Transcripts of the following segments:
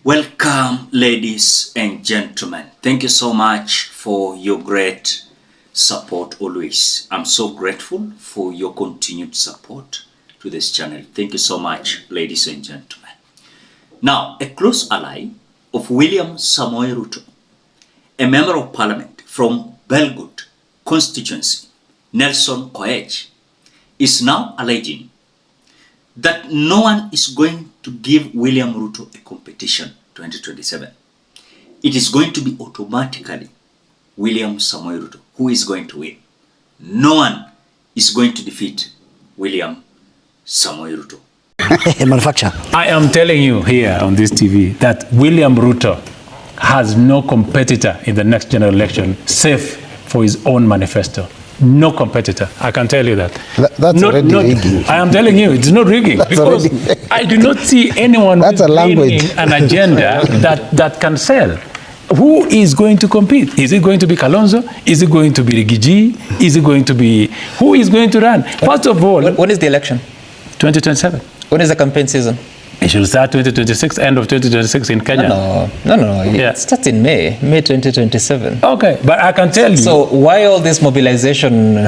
Welcome, ladies and gentlemen. Thank you so much for your great support always. I'm so grateful for your continued support to this channel. Thank you so much, ladies and gentlemen. Now, a close ally of William Samoei Ruto, a member of parliament from Belgut constituency, Nelson Koech, is now alleging that no one is going to give William Ruto a competition 2027. It is going to be automatically William Samoei Ruto who is going to win. No one is going to defeat William Samoei Ruto. Manufacture. I am telling you here on this TV that William Ruto has no competitor in the next general election save for his own manifesto. No competitor. I can tell you that. That's already rigging. I am telling you, it's not rigging because I do not see anyone that's a language. an agenda that can sell. Who is going to compete? Is it going to be Kalonzo? Is it going to be Rigiji? Is it going to be... Who is going to run? First of all... When is the election? 2027. When is the campaign season? It should start 2026, end of 2026 in Kenya. No. Yeah. It starts in May 2027. Okay, but I can tell you... So why all these mobilization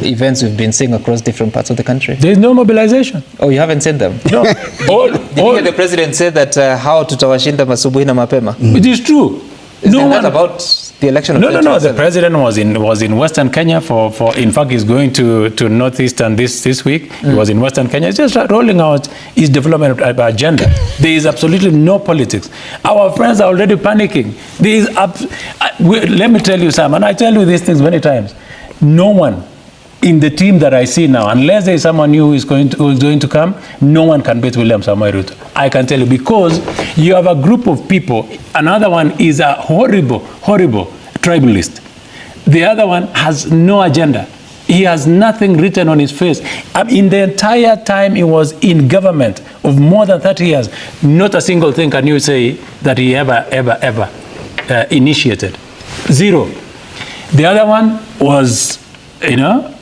events we've been seeing across different parts of the country? There is no mobilization. Oh, you haven't seen them? No. Did you hear the president say that how tutawashinda masubuhi na mapema? It is true. Isn't that about the election of No. The president was in Western Kenya for in fact he's going to Northeastern this week. He was in Western Kenya. He's just rolling out his development agenda. There is absolutely no politics. Our friends are already panicking. There is let me tell you, Sam, and I tell you these things many times. No one in the team that I see now, unless there is someone new who is going to come, no one can beat William Samoei Ruto. I can tell you, because you have a group of people. Another one is a horrible tribalist. The other one has no agenda. He has nothing written on his face. In the entire time he was in government of more than 30 years, not a single thing can you say that he ever initiated. Zero. The other one was,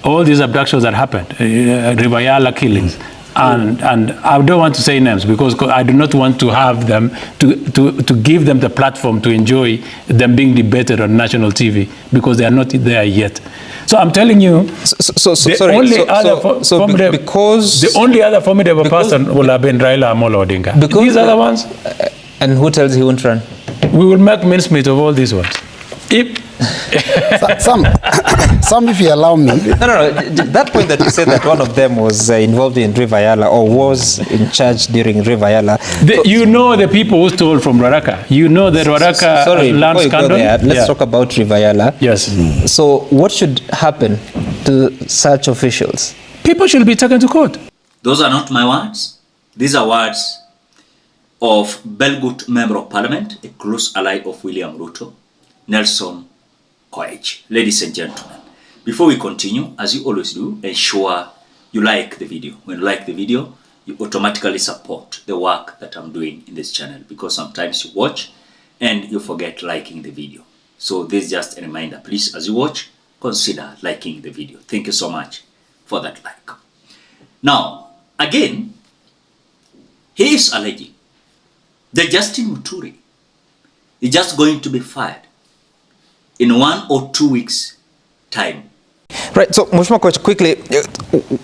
all these abductions that happened, Rivayala killings. And I don't want to say names because I do not want to have them to give them the platform to enjoy them being debated on national TV because they are not there yet. So I'm telling you, the only other formidable person will have been Raila Amolo Odinga. These other ones, and who tells he won't run? We will make mincemeat of all these ones. Some, if you allow me. No. That point that you said that one of them was involved in Rivayala or was in charge during Rivayala. You know the people who stole from Ruaraka. You know the Ruaraka land scandal. Let's talk about Rivayala. Yes. So what should happen to such officials? People should be taken to court. Those are not my words. These are words of Belgut Member of Parliament, a close ally of William Ruto, Nelson Koech. Ladies and gentlemen, before we continue, as you always do, ensure you like the video. When you like the video, you automatically support the work that I'm doing in this channel, because sometimes you watch and you forget liking the video. So this is just a reminder. Please, as you watch, consider liking the video. Thank you so much for that like. Now, again, he is alleging that Justin Muturi is just going to be fired in 1 or 2 weeks time. Right, so Mheshimiwa Koech, quickly,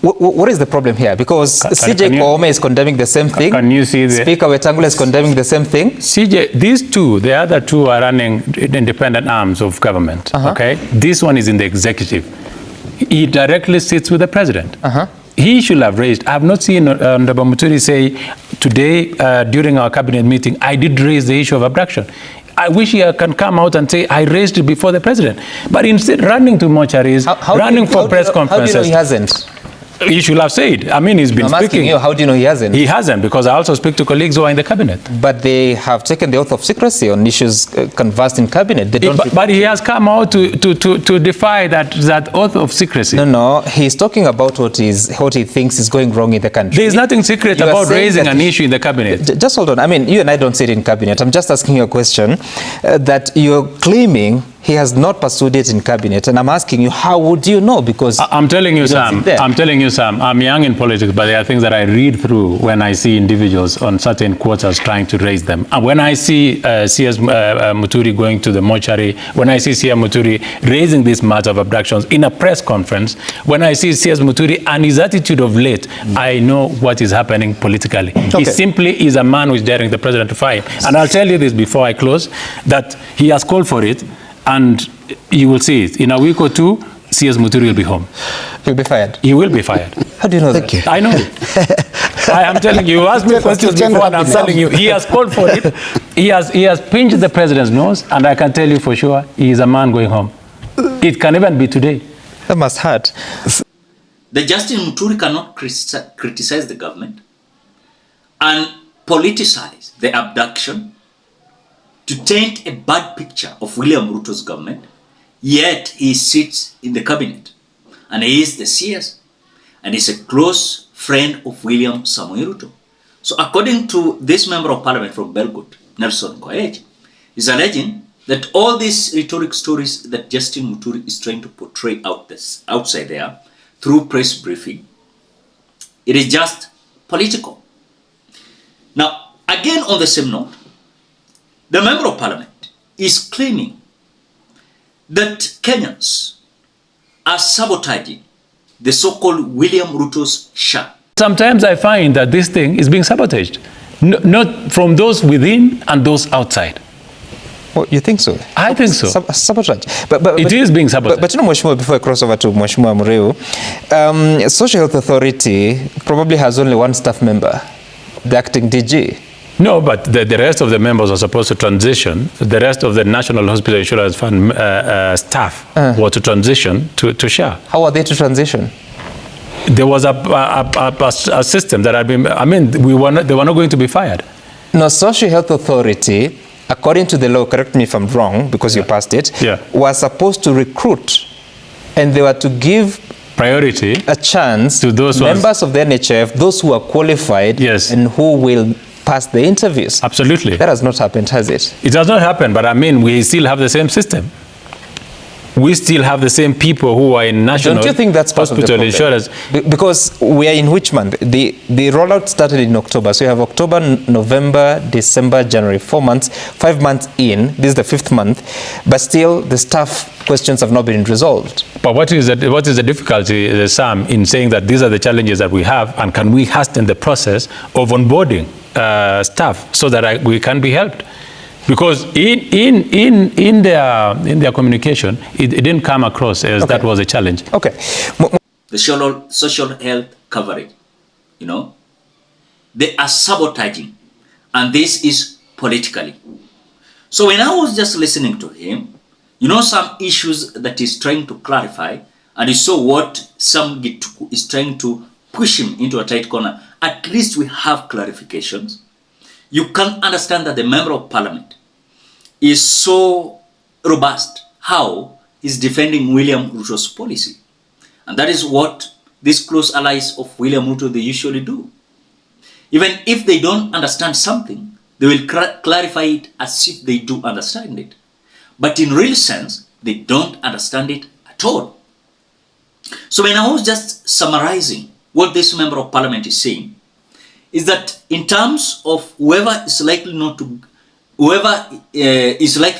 what is the problem here? Because CJ Koome is condemning the same thing. Can you see the Speaker Wetangula is condemning the same thing. CJ, the other two are running independent arms of government. Okay, this one is in the executive. He directly sits with the president. He should have raised. I have not seen Honorable Muturi say today during our cabinet meeting, I did raise the issue of abduction. I wish he can come out and say, I raised it before the president. But instead, running to mortuaries, running for press conferences. How do you know he hasn't? He should have said. I mean, he's been speaking. Asking you, how do you know he hasn't? He hasn't, because I also speak to colleagues who are in the cabinet. But they have taken the oath of secrecy on issues conversed in cabinet. They don't. But he has come out to defy that oath of secrecy. No, he's talking about what he thinks is going wrong in the country. There is nothing secret about raising an issue in the cabinet. Just hold on. I mean, you and I don't sit in cabinet. I'm just asking you a question that you're claiming he has not pursued it in cabinet. And I'm asking you, how would you know? Because I'm telling you, Sam, I'm young in politics, but there are things that I read through when I see individuals on certain quarters trying to raise them. And when I see CS Muturi going to the mortuary, when I see CS Muturi raising this matter of abductions in a press conference, when I see CS Muturi and his attitude of late, I know what is happening politically. He simply is a man who is daring the president to fire. And I'll tell you this before I close, that he has called for it, and you will see it. In a week or two, CS Muturi will be home. He'll be fired. He will be fired. How do you know that? I know. I am telling you, you asked me questions before, and I'm telling you, he has called for it. He has pinched the president's nose, and I can tell you for sure, he is a man going home. It can even be today. That must hurt. The Justin Muturi cannot criticize the government and politicize the abduction to taint a bad picture of William Ruto's government, yet he sits in the cabinet and he is the CS and is a close friend of William Samoei Ruto. So according to this member of parliament from Belgut, Nelson Koech, is alleging that all these rhetoric stories that Justin Muturi is trying to portray outside there through press briefing, it is just political. Now, again on the same note, the member of parliament is claiming that Kenyans are sabotaging the so-called William Ruto's SHA. Sometimes I find that this thing is being sabotaged, not from those within and those outside. Oh, you think so? I think so. Sabotage. It is being sabotaged. But you know, Mheshimiwa, before I cross over to Mheshimiwa Mureu, Social Health Authority probably has only one staff member, the acting DG. No, but the rest of the members are supposed to transition. The rest of the National Hospital Insurance Fund staff were to transition to SHA. How are they to transition? There was a system that had been, they were not going to be fired. No, Social Health Authority, according to the law, correct me if I'm wrong, because you passed it, was supposed to recruit, and they were to give priority a chance to those members of the NHF, those who are qualified and who will pass the interviews. Absolutely. That has not happened, has it? It has not happened, but we still have the same system. We still have the same people who are in national Don't you think that's part of the hospital insurance. Because we are in which month? The rollout started in October. So you have October, November, December, January, 4 months, 5 months in. This is the 5th month. But still, the staff questions have not been resolved. But what is the difficulty, Sam, in saying that these are the challenges that we have, and can we hasten the process of onboarding staff so that we can be helped? Because in their communication, it didn't come across as that was a challenge. Okay. The social health coverage, they are sabotaging, and this is politically. So when I was just listening to him, some issues that he's trying to clarify, and you saw what some is trying to push him into a tight corner. At least we have clarifications. You can understand that the member of parliament is so robust how he's defending William Ruto's policy. And that is what these close allies of William Ruto, they usually do. Even if they don't understand something, they will clarify it as if they do understand it. But in real sense, they don't understand it at all. So when I was just summarizing what this member of parliament is saying, is that in terms of whoever is likely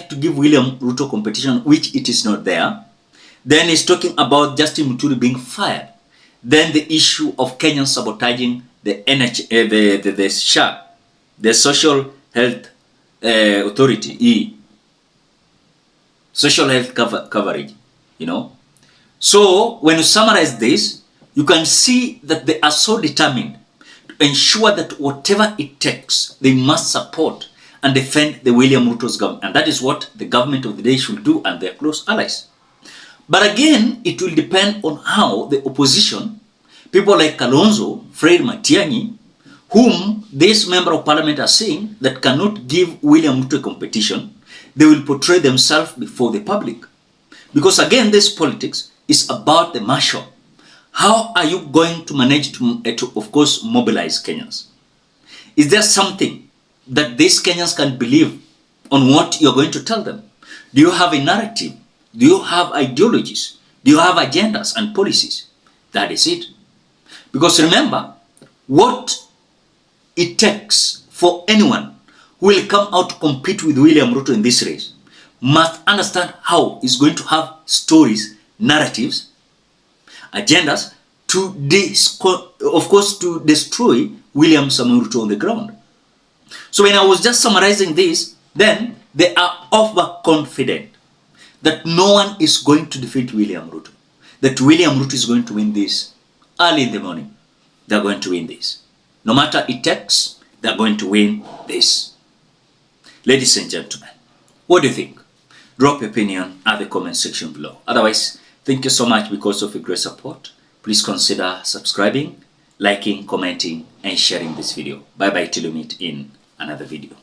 to give William Ruto competition, which it is not there, then he's talking about Justin Muturi being fired. Then the issue of Kenyans sabotaging the the SHA, the Social Health Authority, social health coverage, So when you summarize this, you can see that they are so determined to ensure that whatever it takes, they must support and defend the William Ruto's government. And that is what the government of the day should do, and their close allies. But again, it will depend on how the opposition, people like Kalonzo, Fred Matiang'i, whom this member of parliament are saying that cannot give William Ruto a competition, they will portray themselves before the public. Because again, this politics is about the marshal. How are you going to manage to of course, mobilize Kenyans? Is there something that these Kenyans can believe on what you're going to tell them? Do you have a narrative? Do you have ideologies? Do you have agendas and policies? That is it. Because remember, what it takes for anyone who will come out to compete with William Ruto in this race must understand how he's going to have stories, narratives, agendas to to destroy William Samoei Ruto on the ground. So when I was just summarizing this, then they are overconfident that no one is going to defeat William Ruto, that William Ruto is going to win this early in the morning. They're going to win this. No matter it takes, they're going to win this. Ladies and gentlemen, what do you think? Drop your opinion at the comment section below. Otherwise, thank you so much because of your great support. Please consider subscribing, liking, commenting, and sharing this video. Bye bye till we meet in another video.